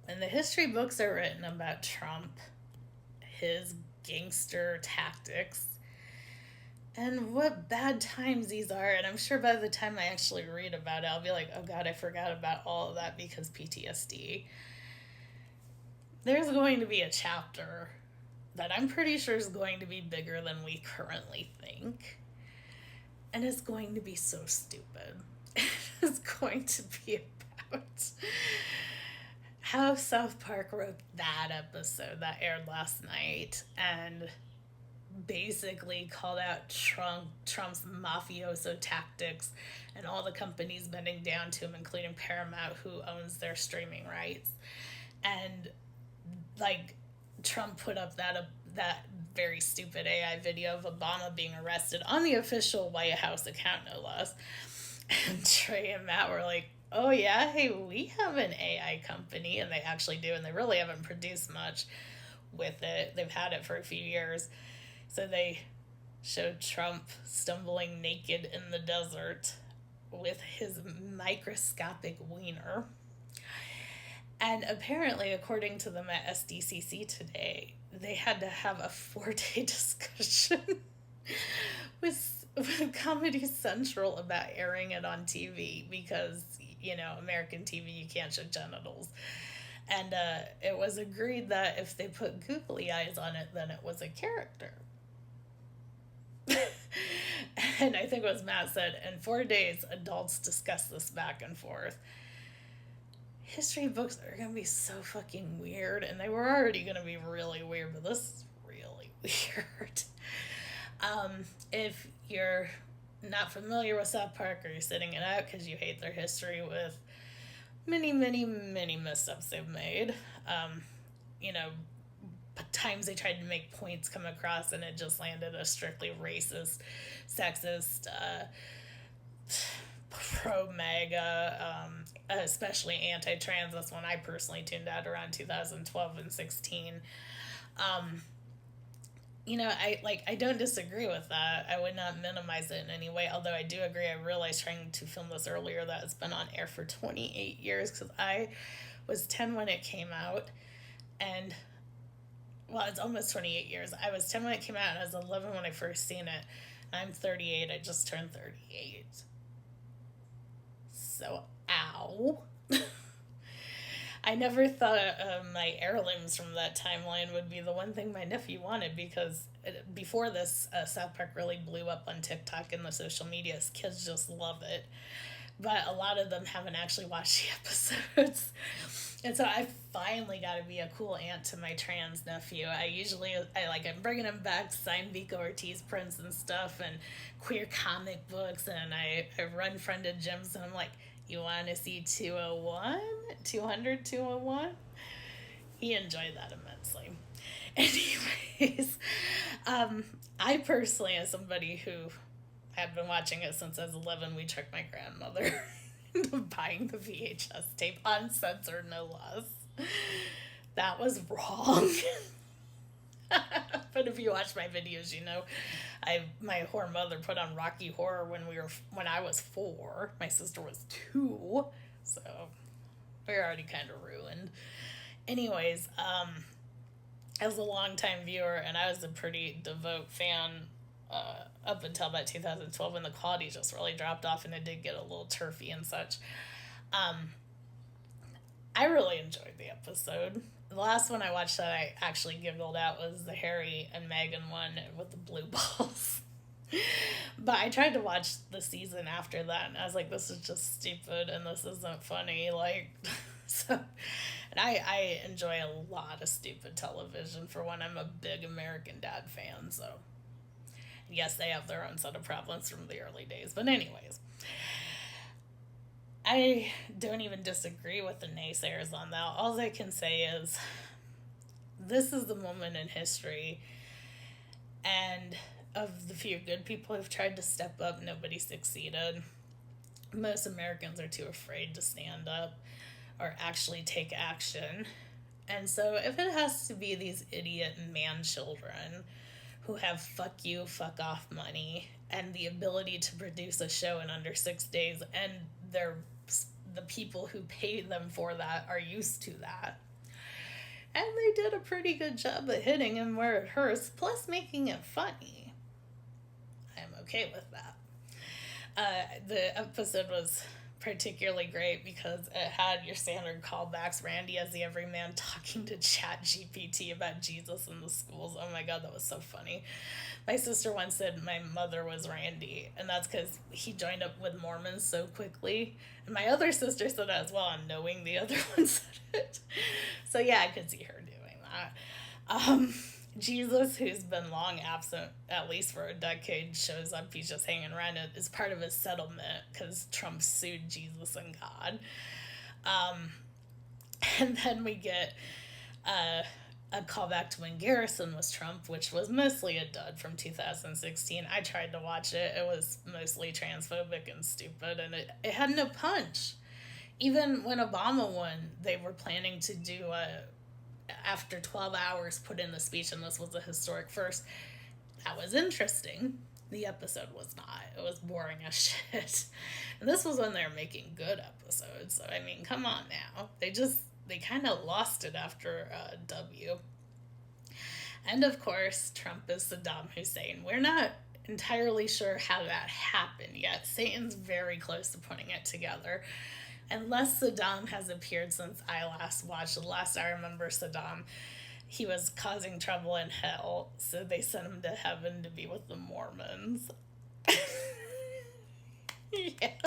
when the history books are written about Trump, his gangster tactics, and what bad times these are, and I'm sure by the time I actually read about it, I'll be like, oh god, I forgot about all of that because PTSD. There's going to be a chapter that I'm pretty sure is going to be bigger than we currently think. And it's going to be so stupid. It's going to be about how South Park wrote that episode that aired last night and basically called out Trump's mafioso tactics and all the companies bending down to him, including Paramount, who owns their streaming rights. And like Trump put up that very stupid AI video of Obama being arrested on the official White House account, no less. And Trey and Matt were like, "Oh yeah, hey, we have an AI company," and they actually do, and they really haven't produced much with it. They've had it for a few years, so they showed Trump stumbling naked in the desert with his microscopic wiener. And apparently, according to them at SDCC today, they had to have a 4 day discussion with Comedy Central about airing it on TV because, American TV, you can't show genitals. And it was agreed that if they put googly eyes on it, then it was a character. And I think what Matt said, in 4 days, adults discuss this back and forth. History books are going to be so fucking weird, and they were already going to be really weird, but this is really weird. If you're not familiar with South Park, or you're sitting it out because you hate their history with many, many, many missteps they've made, you know, times they tried to make points come across and it just landed a strictly racist, sexist, pro MAGA, especially anti-trans. That's when I personally tuned out around 2012 and 16. I don't disagree with that. I would not minimize it in any way. Although I do agree. I realized trying to film this earlier that it's been on air for 28 years because I was 10 when it came out, and it's almost 28 years. I was 10 when it came out, and I was 11 when I first seen it. I'm 38. I just turned 38. So, ow. I never thought my heirlooms from that timeline would be the one thing my nephew wanted because before this, South Park really blew up on TikTok and the social medias. Kids just love it. But a lot of them haven't actually watched the episodes. And so I finally got to be a cool aunt to my trans nephew. I'm bringing him back signed Vico Ortiz prints and stuff and queer comic books. And I run friended gyms and I'm like, you want to see 201? 200, 201? He enjoyed that immensely. Anyways, I personally, as somebody who had been watching it since I was 11, we tricked my grandmother into buying the VHS tape, uncensored no less. That was wrong. But if you watch my videos, my horror mother put on Rocky Horror when I was 4. My sister was 2, so we were already kind of ruined. Anyways, I was a longtime viewer, and I was a pretty devout fan up until about 2012, when the quality just really dropped off, and it did get a little turfy and such. I really enjoyed the episode. The last one I watched that I actually giggled at was the Harry and Meghan one with the blue balls. But I tried to watch the season after that, and I was like, this is just stupid, and this isn't funny. So, and I enjoy a lot of stupid television. For one, I'm a big American Dad fan, so yes, they have their own set of problems from the early days. But anyways, I don't even disagree with the naysayers on that. All I can say is this is the moment in history, and of the few good people who've tried to step up, nobody succeeded. Most Americans are too afraid to stand up or actually take action. And so if it has to be these idiot man children who have fuck you, fuck off money and the ability to produce a show in under 6 days, and the people who pay them for that are used to that, And they did a pretty good job of hitting him where it hurts, plus making it funny. I'm okay with that. The episode was particularly great because it had your standard callbacks. Randy as the everyman talking to ChatGPT about Jesus in the schools. Oh my god, that was so funny. My sister once said my mother was Randy, and that's because he joined up with Mormons so quickly. And my other sister said that as well, and knowing the other one said it. So yeah, I could see her doing that. Jesus, who's been long absent, at least for a decade, shows up. He's just hanging around. It is part of his settlement because Trump sued Jesus and God. And then we get a callback to when Garrison was Trump, which was mostly a dud from 2016. I tried to watch it. It was mostly transphobic and stupid, and it had no punch. Even when Obama won, they were planning to do after 12 hours, put in the speech, and this was a historic first. That was interesting. The episode was not. It was boring as shit. And this was when they were making good episodes. So, I mean, come on now. They kind of lost it after W. And, of course, Trump is Saddam Hussein. We're not entirely sure how that happened yet. Satan's very close to putting it together. Unless Saddam has appeared since I last watched. The last I remember Saddam, he was causing trouble in hell, so they sent him to heaven to be with the Mormons. Yes.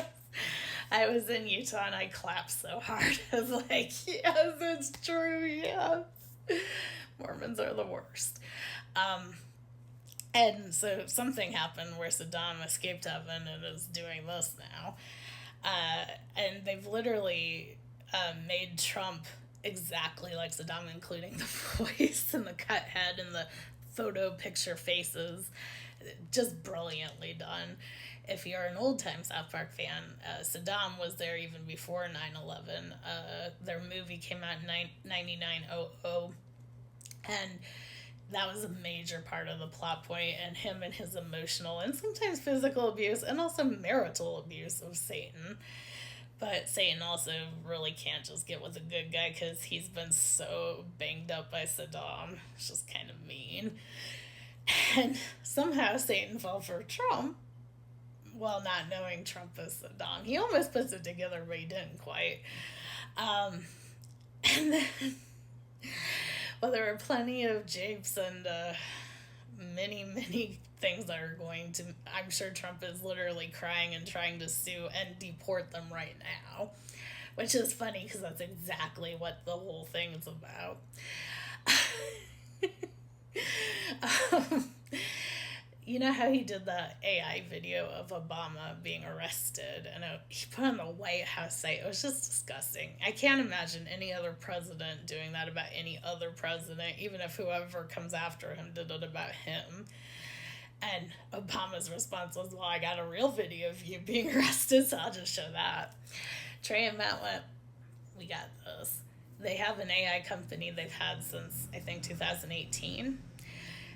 I was in Utah and I clapped so hard. I was like, yes, it's true, yes. Mormons are the worst. And so something happened where Saddam escaped heaven and is doing this now. And they've literally made Trump exactly like Saddam, including the voice and the cut head and the photo picture faces. Just brilliantly done. If you're an old-time South Park fan, Saddam was there even before 9/11. Their movie came out in 9900, and that was a major part of the plot point, and him and his emotional and sometimes physical abuse and also marital abuse of Satan. But Satan also really can't just get with a good guy because he's been so banged up by Saddam. It's just kind of mean. And somehow Satan fell for Trump, well, not knowing Trump is Saddam. He almost puts it together, but he didn't quite. And then, well, there are plenty of japes and many things that are going to... I'm sure Trump is literally crying and trying to sue and deport them right now. Which is funny because that's exactly what the whole thing is about. You know how he did the AI video of Obama being arrested, and he put on the White House site. It was just disgusting. I can't imagine any other president doing that about any other president, even if whoever comes after him did it about him. And Obama's response was, well, I got a real video of you being arrested, so I'll just show that. Trey and Matt went, we got this. They have an AI company they've had since, I think, 2018.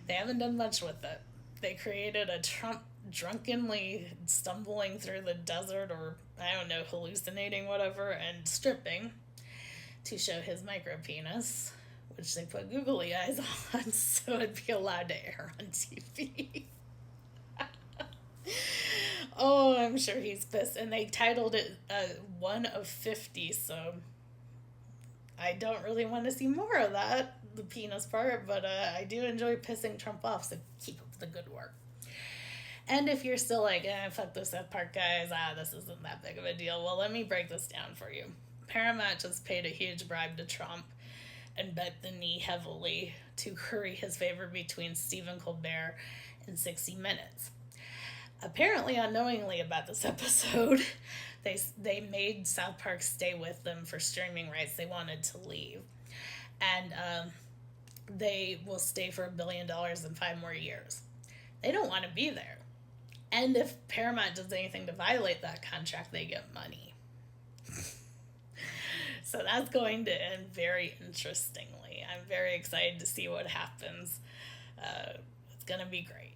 They haven't done much with it. They created a Trump drunkenly stumbling through the desert, or, I don't know, hallucinating, whatever, and stripping to show his micro penis, which they put googly eyes on so it'd be allowed to air on TV. Oh, I'm sure he's pissed. And they titled it 1 of 50, so I don't really want to see more of that, the penis part, but I do enjoy pissing Trump off, so keep up the good work. And if you're still like, fuck those South Park guys, this isn't that big of a deal, well, let me break this down for you. Paramount just paid a huge bribe to Trump and bet the knee heavily to curry his favor between Stephen Colbert and 60 Minutes. Apparently, unknowingly about this episode, they made South Park stay with them for streaming rights. They wanted to leave. And they will stay for $1 billion in 5 more years. They don't want to be there. And if Paramount does anything to violate that contract, they get money. So that's going to end very interestingly. I'm very excited to see what happens. It's going to be great.